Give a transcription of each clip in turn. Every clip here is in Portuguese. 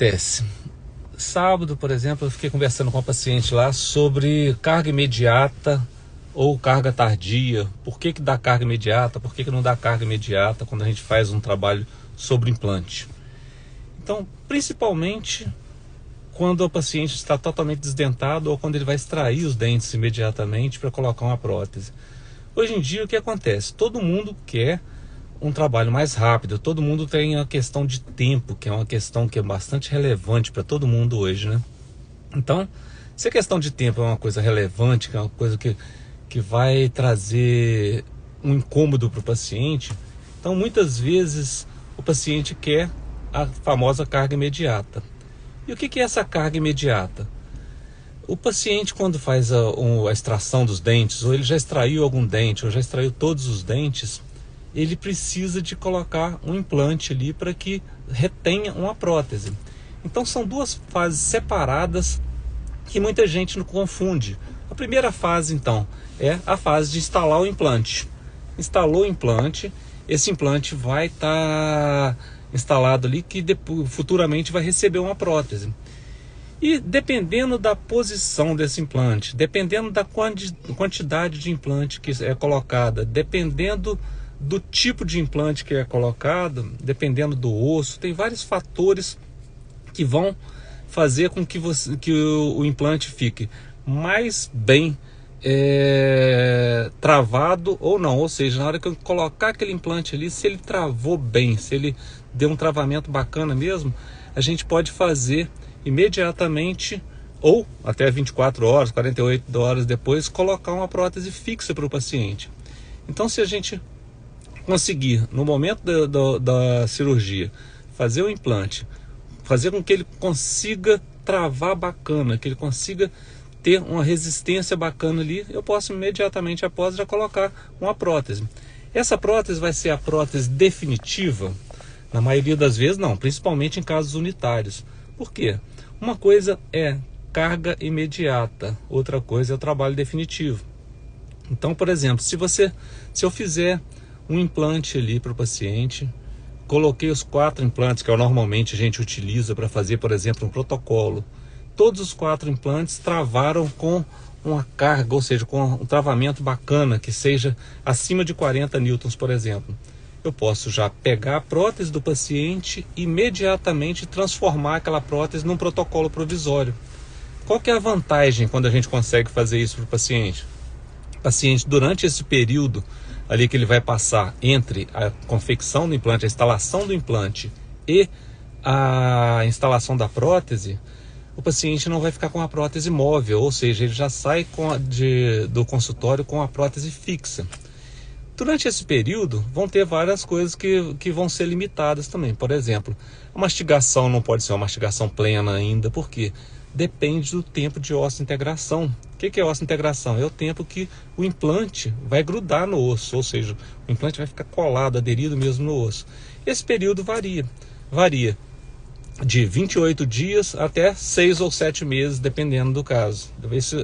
acontece? Sábado, por exemplo, eu fiquei conversando com uma paciente lá sobre carga imediata ou carga tardia. Por que dá carga imediata? Por que não dá carga imediata quando a gente faz um trabalho sobre implante? Então, principalmente quando o paciente está totalmente desdentado ou quando ele vai extrair os dentes imediatamente para colocar uma prótese. Hoje em dia, o que acontece? Todo mundo quer um trabalho mais rápido, todo mundo tem a questão de tempo, que é uma questão que é bastante relevante para todo mundo hoje, né? Então, se a questão de tempo é uma coisa relevante, que é uma coisa que vai trazer um incômodo para o paciente, então muitas vezes o paciente quer a famosa carga imediata. E o que é essa carga imediata? O paciente, quando faz a extração dos dentes, ou ele já extraiu algum dente, ou já extraiu todos os dentes, ele precisa de colocar um implante ali para que retenha uma prótese. Então são duas fases separadas que muita gente não confunde. A primeira fase, então, é a fase de instalar o implante. Instalou o implante, esse implante vai estar instalado ali, que futuramente vai receber uma prótese. E dependendo da posição desse implante, dependendo da quantidade de implante que é colocada, dependendo do tipo de implante que é colocado, dependendo do osso, tem vários fatores que vão fazer com que o implante fique mais bem travado ou não. Ou seja, na hora que eu colocar aquele implante ali, se ele travou bem, se ele deu um travamento bacana mesmo, a gente pode fazer imediatamente ou até 24 horas, 48 horas depois, colocar uma prótese fixa para o paciente. Então, se a gente conseguir, no momento da cirurgia, fazer o implante, fazer com que ele consiga travar bacana, que ele consiga ter uma resistência bacana ali, eu posso imediatamente após já colocar uma prótese. Essa prótese vai ser a prótese definitiva? Na maioria das vezes não, principalmente em casos unitários. Por quê? Uma coisa é carga imediata, outra coisa é o trabalho definitivo. Então, por exemplo, se eu fizer um implante ali para o paciente, coloquei os 4 implantes que normalmente a gente utiliza para fazer, por exemplo, um protocolo. Todos os 4 implantes travaram com uma carga, ou seja, com um travamento bacana, que seja acima de 40 newtons, por exemplo. Eu posso já pegar a prótese do paciente e imediatamente transformar aquela prótese num protocolo provisório. Qual que é a vantagem quando a gente consegue fazer isso para o paciente? O paciente, durante esse período ali que ele vai passar entre a confecção do implante, a instalação do implante e a instalação da prótese, o paciente não vai ficar com a prótese móvel, ou seja, ele já sai do consultório com a prótese fixa. Durante esse período vão ter várias coisas que vão ser limitadas também. Por exemplo, a mastigação não pode ser uma mastigação plena ainda, porque depende do tempo de osso-integração. O que é osso-integração? É o tempo que o implante vai grudar no osso, ou seja, o implante vai ficar colado, aderido mesmo no osso. Esse período varia de 28 dias até 6 ou 7 meses, dependendo do caso.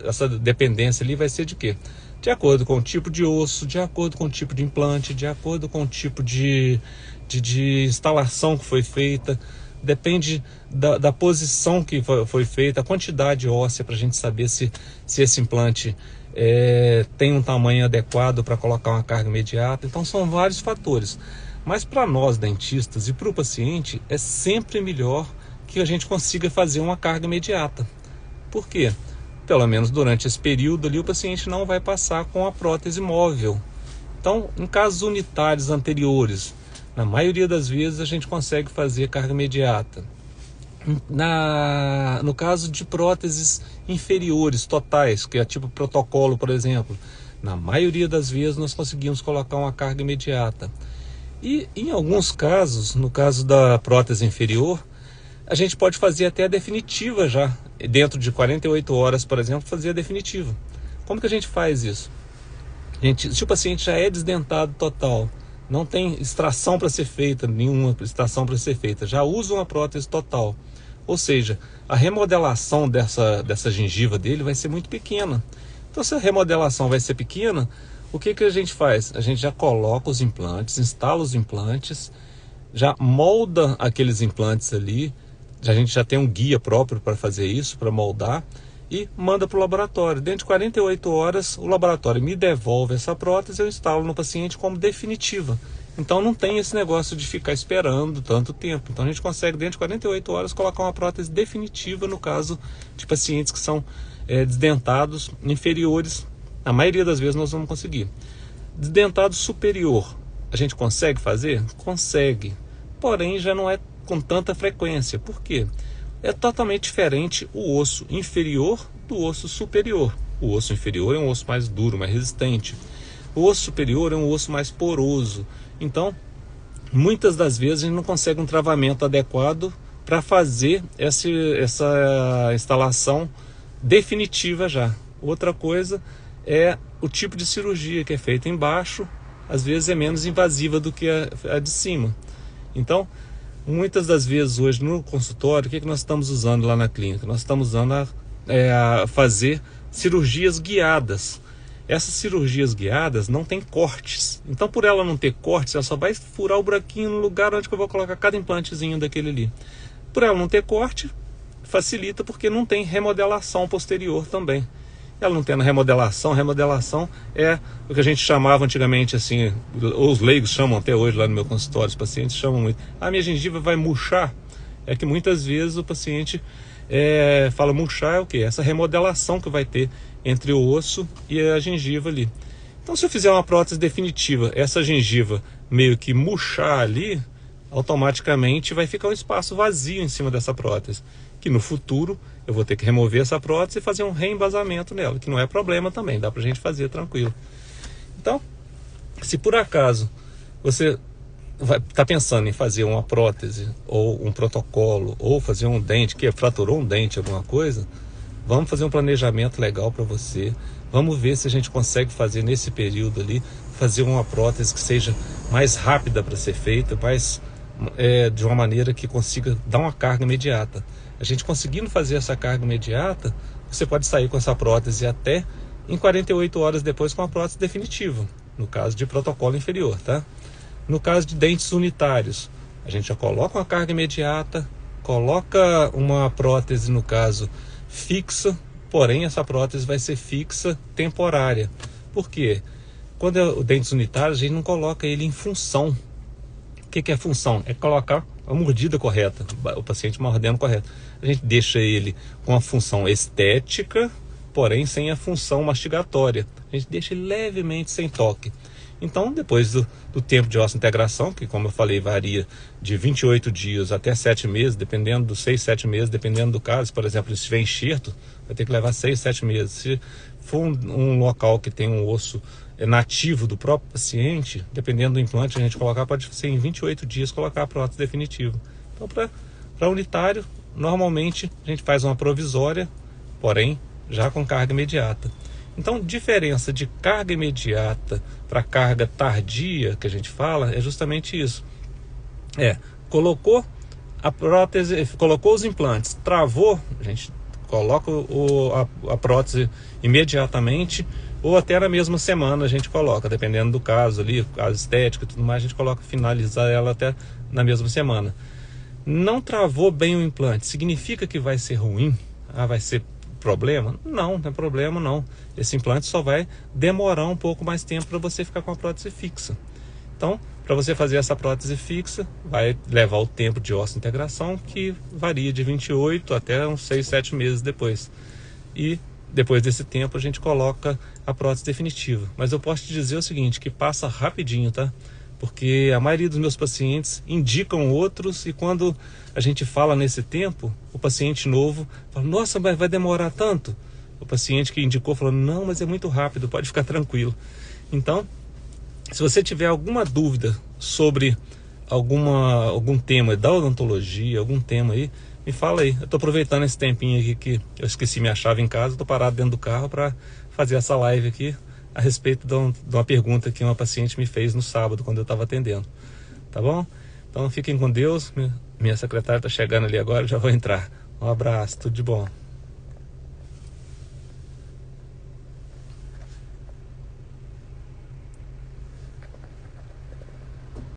Essa dependência ali vai ser de quê? De acordo com o tipo de osso, de acordo com o tipo de implante, de acordo com o tipo de instalação que foi feita. Depende da posição que foi feita, a quantidade óssea, para a gente saber se esse implante tem um tamanho adequado para colocar uma carga imediata. Então são vários fatores. Mas para nós dentistas e para o paciente é sempre melhor que a gente consiga fazer uma carga imediata. Por quê? Pelo menos durante esse período ali o paciente não vai passar com a prótese móvel. Então, em casos unitários anteriores, na maioria das vezes a gente consegue fazer carga imediata. No caso de próteses inferiores, totais, que é tipo protocolo, por exemplo, na maioria das vezes nós conseguimos colocar uma carga imediata. E em alguns casos, no caso da prótese inferior, a gente pode fazer até a definitiva já. Dentro de 48 horas, por exemplo, fazer a definitiva. Como que a gente faz isso? Se o paciente já é desdentado total, não tem extração para ser feita, nenhuma extração para ser feita, já usa uma prótese total, ou seja, a remodelação dessa gengiva dele vai ser muito pequena. Então, se a remodelação vai ser pequena, o que a gente faz? A gente já coloca os implantes, instala os implantes, já molda aqueles implantes ali, A gente já tem um guia próprio para fazer isso, para moldar, e manda para o laboratório. Dentro de 48 horas, o laboratório me devolve essa prótese, eu instalo no paciente como definitiva. Então não tem esse negócio de ficar esperando tanto tempo. Então a gente consegue, dentro de 48 horas, colocar uma prótese definitiva no caso de pacientes que são desdentados inferiores. A maioria das vezes nós vamos conseguir. Desdentado superior, a gente consegue fazer? Consegue. Porém, já não é com tanta frequência. Por quê? É totalmente diferente o osso inferior do osso superior. O osso inferior é um osso mais duro, mais resistente. O osso superior é um osso mais poroso. Então, muitas das vezes a gente não consegue um travamento adequado para fazer essa instalação definitiva já. Outra coisa é o tipo de cirurgia que é feita embaixo, às vezes é menos invasiva do que a de cima. Então, muitas das vezes hoje no consultório, o que nós estamos usando lá na clínica? Nós estamos usando a fazer cirurgias guiadas. Essas cirurgias guiadas não tem cortes. Então, por ela não ter cortes, ela só vai furar o buraquinho no lugar onde eu vou colocar cada implantezinho daquele ali. Por ela não ter corte, facilita porque não tem remodelação posterior também. Ela não tendo remodelação é o que a gente chamava antigamente assim, os leigos chamam até hoje lá no meu consultório, os pacientes chamam muito, a minha gengiva vai murchar. É que muitas vezes o paciente fala murchar é o que? Essa remodelação que vai ter entre o osso e a gengiva ali. Então se eu fizer uma prótese definitiva, essa gengiva meio que murchar ali, automaticamente vai ficar um espaço vazio em cima dessa prótese, que no futuro eu vou ter que remover essa prótese e fazer um reembasamento nela, que não é problema também, dá pra gente fazer tranquilo. Então, se por acaso você está pensando em fazer uma prótese, ou um protocolo, ou fazer um dente, que fraturou um dente, alguma coisa, vamos fazer um planejamento legal para você, vamos ver se a gente consegue fazer nesse período ali, fazer uma prótese que seja mais rápida para ser feita, de uma maneira que consiga dar uma carga imediata. A gente conseguindo fazer essa carga imediata, você pode sair com essa prótese até em 48 horas depois com a prótese definitiva, no caso de protocolo inferior, tá? No caso de dentes unitários, a gente já coloca uma carga imediata, coloca uma prótese, no caso, fixa, porém essa prótese vai ser fixa temporária. Por quê? Quando é o dentes unitários, a gente não coloca ele em função. O que é função? É colocar a mordida correta, o paciente mordendo correto. A gente deixa ele com a função estética, porém sem a função mastigatória. A gente deixa ele levemente sem toque. Então, depois do tempo de osseointegração, que como eu falei, varia de 28 dias até 7 meses, dependendo dos 6, 7 meses, dependendo do caso. Por exemplo, se tiver enxerto, vai ter que levar 6, 7 meses. Se for um local que tem um osso nativo do próprio paciente, dependendo do implante, a gente colocar, pode ser em 28 dias colocar a prótese definitiva. Então, para unitário, normalmente a gente faz uma provisória, porém já com carga imediata. Então, diferença de carga imediata para carga tardia, que a gente fala, é justamente isso. Colocou a prótese, colocou os implantes, travou, a gente coloca a prótese imediatamente, ou até na mesma semana a gente coloca, dependendo do caso ali, caso estético e tudo mais, a gente coloca, finalizar ela até na mesma semana. Não travou bem o implante, significa que vai ser ruim? Vai ser problema? Não, não é problema não. Esse implante só vai demorar um pouco mais tempo para você ficar com a prótese fixa. Então, para você fazer essa prótese fixa, vai levar o tempo de osseointegração, que varia de 28 até uns 6, 7 meses depois. E depois desse tempo a gente coloca a prótese definitiva. Mas eu posso te dizer o seguinte, que passa rapidinho, tá? Porque a maioria dos meus pacientes indicam outros, e quando a gente fala nesse tempo, o paciente novo fala, nossa, mas vai demorar tanto? O paciente que indicou falou, não, mas é muito rápido, pode ficar tranquilo. Então, se você tiver alguma dúvida sobre algum tema da odontologia, algum tema aí, me fala aí. Eu estou aproveitando esse tempinho aqui que eu esqueci minha chave em casa, estou parado dentro do carro para fazer essa live aqui a respeito de uma pergunta que uma paciente me fez no sábado, quando eu estava atendendo. Tá bom? Então fiquem com Deus. Minha secretária está chegando ali agora, eu já vou entrar. Um abraço, tudo de bom.